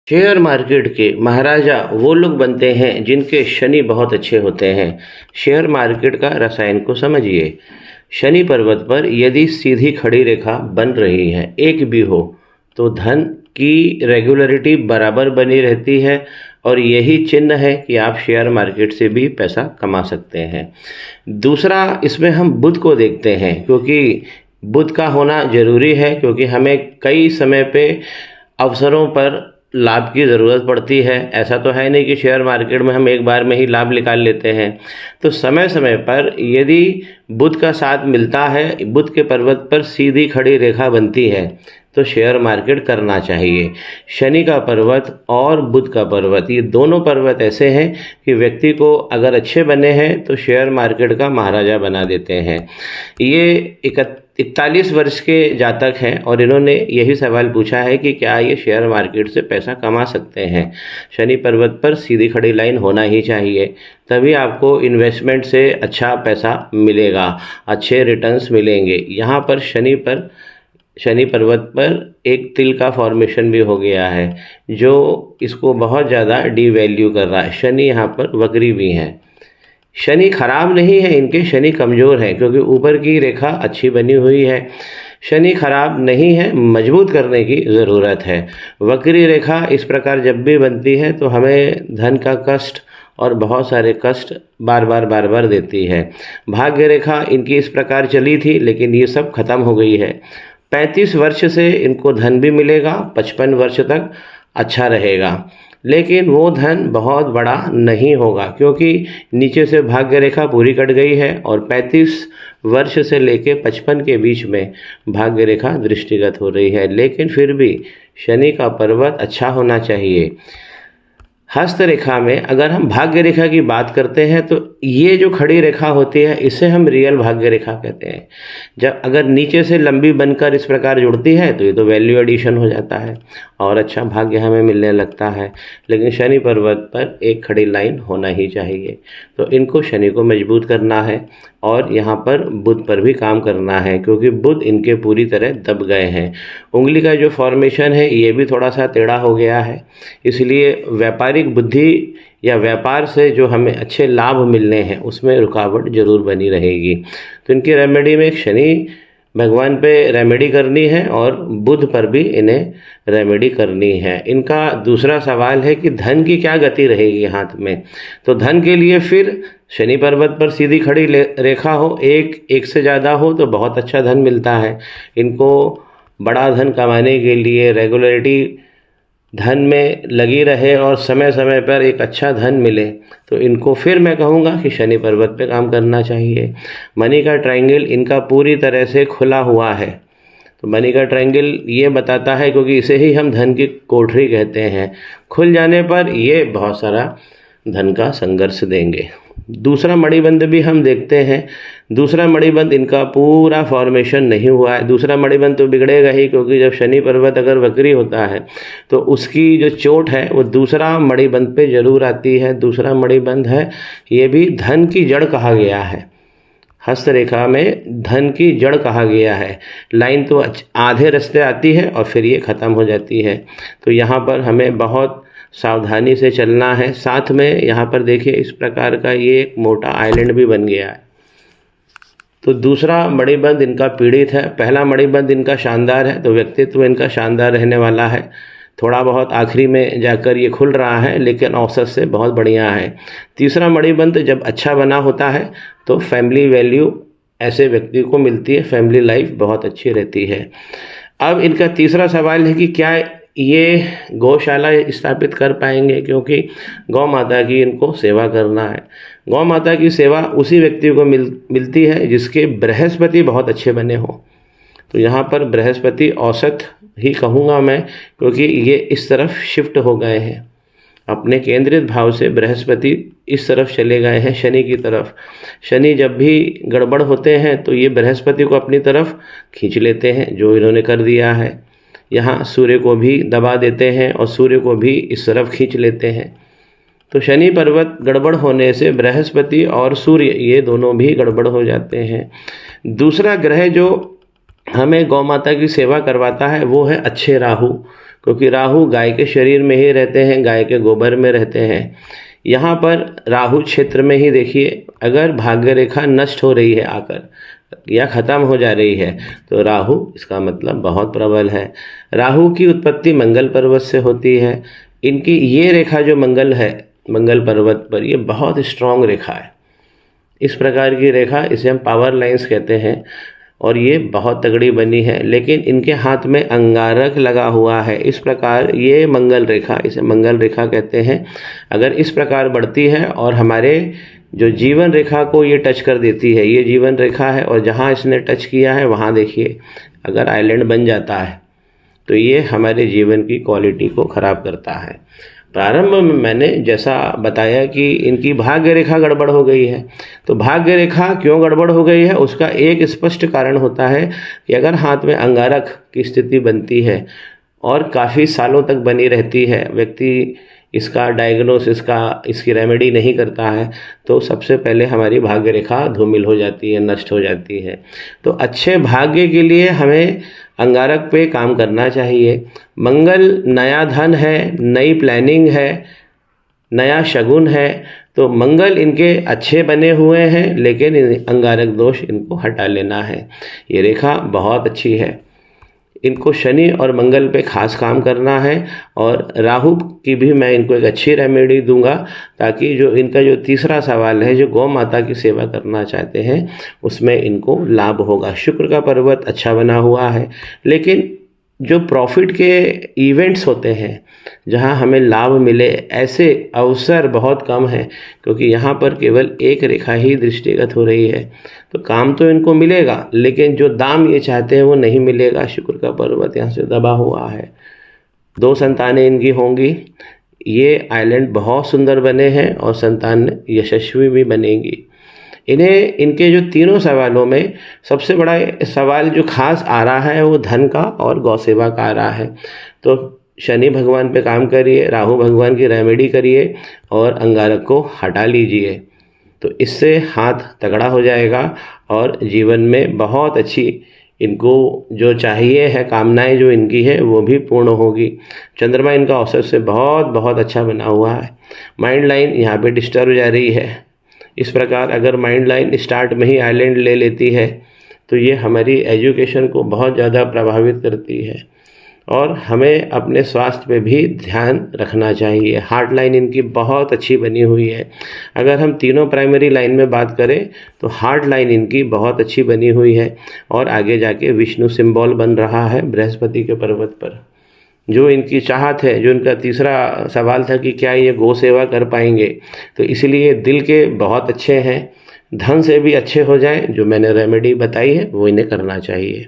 Share market के महाराजा वो लोग बनते हैं जिनके शनि बहुत अच्छे होते हैं। शेयर मार्केट का रसायन को समझिए। शनि पर्वत पर यदि सीधी खड़ी रेखा बन रही है, एक भी हो, तो धन की रेगुलरिटी बराबर बनी रहती है और यही चिन्ह है कि आप शेयर मार्केट से भी पैसा कमा सकते हैं। दूसरा, इसमें हम बुध को देखते हैं, क्योंकि बुध का होना ज़रूरी है, क्योंकि हमें कई समय पे अवसरों पर लाभ की ज़रूरत पड़ती है। ऐसा तो है नहीं कि शेयर मार्केट में हम एक बार में ही लाभ निकाल लेते हैं। तो समय समय पर यदि बुध का साथ मिलता है, बुध के पर्वत पर सीधी खड़ी रेखा बनती है, तो शेयर मार्केट करना चाहिए। शनि का पर्वत और बुध का पर्वत, ये दोनों पर्वत ऐसे हैं कि व्यक्ति को अगर अच्छे बने हैं तो शेयर मार्केट का महाराजा बना देते हैं। ये 41 वर्ष के जातक हैं और इन्होंने यही सवाल पूछा है कि क्या ये शेयर मार्केट से पैसा कमा सकते हैं। शनि पर्वत पर सीधी खड़ी लाइन होना ही चाहिए, तभी आपको इन्वेस्टमेंट से अच्छा पैसा मिलेगा, अच्छे रिटर्न्स मिलेंगे। यहाँ पर शनि पर्वत पर एक तिल का फॉर्मेशन भी हो गया है, जो इसको बहुत ज़्यादा डीवैल्यू कर रहा है। शनि यहाँ पर वक्री भी हैं। शनि खराब नहीं है इनके, शनि कमज़ोर है, क्योंकि ऊपर की रेखा अच्छी बनी हुई है। शनि खराब नहीं है, मजबूत करने की ज़रूरत है। वक्री रेखा इस प्रकार जब भी बनती है तो हमें धन का कष्ट और बहुत सारे कष्ट बार बार देती है। भाग्य रेखा इनकी इस प्रकार चली थी, लेकिन ये सब खत्म हो गई है। 35 वर्ष से इनको धन भी मिलेगा, 55 वर्ष तक अच्छा रहेगा, लेकिन वो धन बहुत बड़ा नहीं होगा, क्योंकि नीचे से भाग्य रेखा पूरी कट गई है और 35 वर्ष से लेके 55 के बीच में भाग्य रेखा दृष्टिगत हो रही है। लेकिन फिर भी शनि का पर्वत अच्छा होना चाहिए। हस्त रेखा में अगर हम भाग्य रेखा की बात करते हैं तो ये जो खड़ी रेखा होती है, इसे हम रियल भाग्य रेखा कहते हैं। जब अगर नीचे से लंबी बनकर इस प्रकार जुड़ती है तो ये तो वैल्यू एडिशन हो जाता है और अच्छा भाग्य हमें मिलने लगता है। लेकिन शनि पर्वत पर एक खड़ी लाइन होना ही चाहिए। तो इनको शनि को मजबूत करना है और यहाँ पर बुध पर भी काम करना है, क्योंकि बुध इनके पूरी तरह दब गए हैं। उंगली का जो फॉर्मेशन है ये भी थोड़ा सा टेढ़ा हो गया है, इसलिए व्यापारिक बुद्धि या व्यापार से जो हमें अच्छे लाभ मिलने हैं उसमें रुकावट जरूर बनी रहेगी। तो इनकी रेमेडी में एक शनि भगवान पे रेमेडी करनी है और बुध पर भी इन्हें रेमेडी करनी है। इनका दूसरा सवाल है कि धन की क्या गति रहेगी हाथ में। तो धन के लिए फिर शनि पर्वत पर सीधी खड़ी रेखा हो, एक से ज़्यादा हो तो बहुत अच्छा धन मिलता है। इनको बड़ा धन कमाने के लिए रेगुलरिटी धन में लगी रहे और समय समय पर एक अच्छा धन मिले, तो इनको फिर मैं कहूँगा कि शनि पर्वत पे काम करना चाहिए। मनी का ट्रायंगल इनका पूरी तरह से खुला हुआ है। तो मनी का ट्रायंगल ये बताता है, क्योंकि इसे ही हम धन की कोठरी कहते हैं, खुल जाने पर ये बहुत सारा धन का संघर्ष देंगे। दूसरा मणिबंध भी हम देखते हैं। दूसरा मणिबंध इनका पूरा फॉर्मेशन नहीं हुआ है। दूसरा मणिबंध तो बिगड़ेगा ही, क्योंकि जब शनि पर्वत अगर वक्री होता है तो उसकी जो चोट है वो दूसरा मणिबंध पे जरूर आती है। दूसरा मणिबंध है, ये भी धन की जड़ कहा गया है। हस्त रेखा में धन की जड़ कहा गया है। लाइन तो आधे रास्ते आती है और फिर ये ख़त्म हो जाती है। तो यहाँ पर हमें बहुत सावधानी से चलना है। साथ में यहाँ पर देखिए इस प्रकार का ये एक मोटा आइलैंड भी बन गया है। तो दूसरा मणिबंध इनका पीड़ित है, पहला मणिबंध इनका शानदार है, तो व्यक्तित्व इनका शानदार रहने वाला है। थोड़ा बहुत आखिरी में जाकर ये खुल रहा है, लेकिन औसत से बहुत बढ़िया है। तीसरा मणिबंध जब अच्छा बना होता है तो फैमिली वैल्यू ऐसे व्यक्ति को मिलती है, फैमिली लाइफ बहुत अच्छी रहती है। अब इनका तीसरा सवाल है कि क्या ये गौशाला स्थापित कर पाएंगे, क्योंकि गौ माता की इनको सेवा करना है। गौ माता की सेवा उसी व्यक्ति को मिलती है जिसके बृहस्पति बहुत अच्छे बने हों। तो यहाँ पर बृहस्पति औसत ही कहूँगा मैं, क्योंकि ये इस तरफ शिफ्ट हो गए हैं। अपने केंद्रित भाव से बृहस्पति इस तरफ चले गए हैं, शनि की तरफ। शनि जब भी गड़बड़ होते हैं तो ये बृहस्पति को अपनी तरफ खींच लेते हैं, जो इन्होंने कर दिया है। यहाँ सूर्य को भी दबा देते हैं और सूर्य को भी इस तरफ खींच लेते हैं। तो शनि पर्वत गड़बड़ होने से बृहस्पति और सूर्य ये दोनों भी गड़बड़ हो जाते हैं। दूसरा ग्रह जो हमें गौ माता की सेवा करवाता है वो है अच्छे राहु। क्योंकि राहु गाय के शरीर में ही रहते हैं, गाय के गोबर में रहते हैं। यहाँ पर राहु क्षेत्र में ही देखिए, अगर भाग्य रेखा नष्ट हो रही है आकर या ख़त्म हो जा रही है तो राहु इसका मतलब बहुत प्रबल है। राहु की उत्पत्ति मंगल पर्वत से होती है। इनकी ये रेखा जो मंगल है, मंगल पर्वत पर, ये बहुत स्ट्रांग रेखा है। इस प्रकार की रेखा, इसे हम पावर लाइंस कहते हैं, और ये बहुत तगड़ी बनी है। लेकिन इनके हाथ में अंगारक लगा हुआ है। इस प्रकार ये मंगल रेखा, इसे मंगल रेखा कहते हैं, अगर इस प्रकार बढ़ती है और हमारे जो जीवन रेखा को ये टच कर देती है, ये जीवन रेखा है, और जहाँ इसने टच किया है वहाँ देखिए अगर आइलैंड बन जाता है तो ये हमारे जीवन की क्वालिटी को ख़राब करता है। प्रारंभ में मैंने जैसा बताया कि इनकी भाग्य रेखा गड़बड़ हो गई है। तो भाग्य रेखा क्यों गड़बड़ हो गई है, उसका एक स्पष्ट कारण होता है कि अगर हाथ में अंगारक की स्थिति बनती है और काफ़ी सालों तक बनी रहती है, व्यक्ति इसका डायग्नोसिस का, इसकी रेमेडी नहीं करता है, तो सबसे पहले हमारी भाग्य रेखा धूमिल हो जाती है, नष्ट हो जाती है। तो अच्छे भाग्य के लिए हमें अंगारक पे काम करना चाहिए। मंगल नया धन है, नई प्लानिंग है, नया शगुन है, तो मंगल इनके अच्छे बने हुए हैं, लेकिन अंगारक दोष इनको हटा लेना है। ये रेखा बहुत अच्छी है। इनको शनि और मंगल पे खास काम करना है, और राहु की भी मैं इनको एक अच्छी रेमेडी दूंगा, ताकि जो इनका जो तीसरा सवाल है, जो गौ माता की सेवा करना चाहते हैं, उसमें इनको लाभ होगा। शुक्र का पर्वत अच्छा बना हुआ है, लेकिन जो प्रॉफिट के इवेंट्स होते हैं, जहां हमें लाभ मिले, ऐसे अवसर बहुत कम हैं, क्योंकि यहाँ पर केवल एक रेखा ही दृष्टिगत हो रही है। तो काम तो इनको मिलेगा, लेकिन जो दाम ये चाहते हैं वो नहीं मिलेगा। शुक्र का पर्वत यहाँ से दबा हुआ है। 2 संतानें इनकी होंगी। ये आइलैंड बहुत सुंदर बने हैं और संतान यशस्वी भी बनेंगी। इन्हें इनके जो तीनों सवालों में सबसे बड़ा सवाल जो खास आ रहा है वो धन का और गौ सेवा का आ रहा है। तो शनि भगवान पे काम करिए, राहु भगवान की रेमेडी करिए और अंगारक को हटा लीजिए, तो इससे हाथ तगड़ा हो जाएगा और जीवन में बहुत अच्छी इनको जो चाहिए है, कामनाएं जो इनकी है वो भी पूर्ण होगी। चंद्रमा इनका औसत से बहुत बहुत अच्छा बना हुआ है। माइंड लाइन यहाँ पे डिस्टर्ब जा रही है। इस प्रकार अगर माइंड लाइन स्टार्ट में ही आइलैंड ले लेती है तो ये हमारी एजुकेशन को बहुत ज़्यादा प्रभावित करती है, और हमें अपने स्वास्थ्य पे भी ध्यान रखना चाहिए। हार्ट लाइन इनकी बहुत अच्छी बनी हुई है। अगर हम तीनों प्राइमरी लाइन में बात करें तो हार्ट लाइन इनकी बहुत अच्छी बनी हुई है, और आगे जाके विष्णु सिंबल बन रहा है बृहस्पति के पर्वत पर। जो इनकी चाहत है, जो इनका तीसरा सवाल था कि क्या ये गौ सेवा कर पाएंगे, तो इसलिए दिल के बहुत अच्छे हैं, धन से भी अच्छे हो जाएं। जो मैंने रेमेडी बताई है वो इन्हें करना चाहिए।